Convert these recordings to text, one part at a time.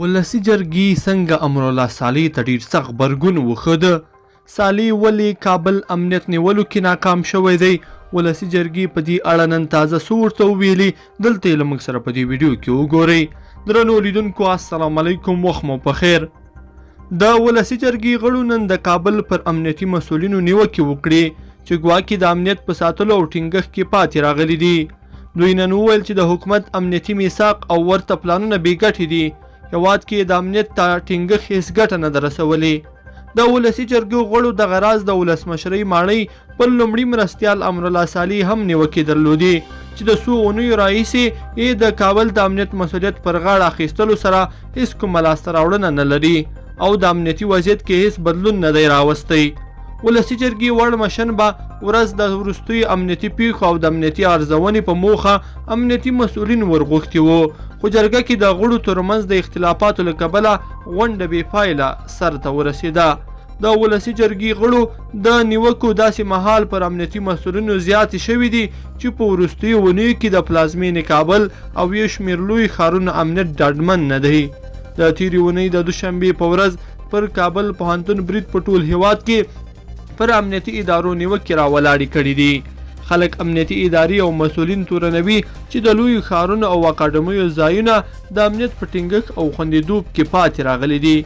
ولسي جرګې څنګه امرالله صالح ته ډېر سخت غبرګون وښوده؟ صالح ولې کابل امنیت نیولو کې ناکام شوی دی؟ ولسي جرګې په دې اړه نن تازه څه ورته وویلي؟ دلته یې له موږ سره په دې ویډیو کې وګورئ. درنو لیدونکو السلام علیکم، وخت مو پخیر. د ولسي جرګې غړو نن د کابل پر امنیتي مسؤلینو نیوکې وکړې چې ګواکې د امنیت په ساتلو او ټینګښت کې پاتې راغلي دي. دوی نن وویل چې د حکومت امنیتي میثاق او ورته پلانونه بې ګټې دي. هېواد کې د امنیت ته ټینګښت هېڅ ګټه نه ده رسولې. د ولسي جرګو غړو دغه راز د ولسمشرۍ ماڼۍ پر لومړي مرستیال امرالله صالح هم نیوکې درلودې چې د څو اونیو راهیسې یې د کابل د امنیت مسؤلیت پر غاړه اخیستلو سره هېڅ کومه لاسته راوړنه نه لري او د امنیتي وضعیت کې هېڅ بدلون نه دی راوستی. ولسي جرګې وړ شنبه ورځ د وروستیو امنیتي پیښو او د امنیتي ارزونې په موخه امنیتي مسؤلین ورغوښتي وو، خو جرګه کې د غړو ترمنځ د اختلافاتو له کبله غونډه بې پایله سر ته ورسېده. د ولسي جرګې غړو د نیوکو داسې مهال پر امنیتي مسؤلینو زیاتې شوي دي چې په وروستیو اونیو کې د پلازمینې کابل او یو شمېر لوی ښارونو امنیت ډاډمن نه دی. د تېرې اونۍ د دوشنبې په ورځ پر کابل پوهنتون برید په ټول هېواد کې پر امنیتي ادارو نیوکې راولاړې کړي دي. خلک امنیتي ادارې او مسؤلین تورنوي چې د لویو ښارونو او اکاډمیو ځایونه د امنیت په ټینګښت او خوندیتوب کې پاتې راغلي دي.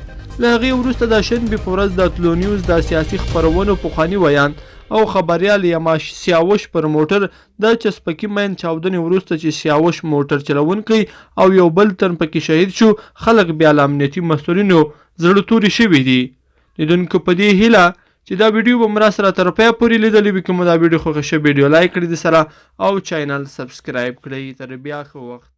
له هغې وروسته د شنبې په ورځ د تلو نیوز د سیاسي خپرونو پخواني ویاند او خبریال یما سیاوش پر موټر د چسپکي مین چاودنې وروسته چې سیاوش موټر چلونکی او یو بل تن پکې شهید شو، خلک بیا له امنیتي مسؤلینو زړه توري شوي دي. لیدونکو په دې هیله چې دا ویډیو به مرا سره تر پایه پورې لیدلی وي. که مو دا ویډیو خوښه شوې ویډیو لایک کړئ د سره او چینل سبسکرایب کړئ. تر بیا ښه وخت.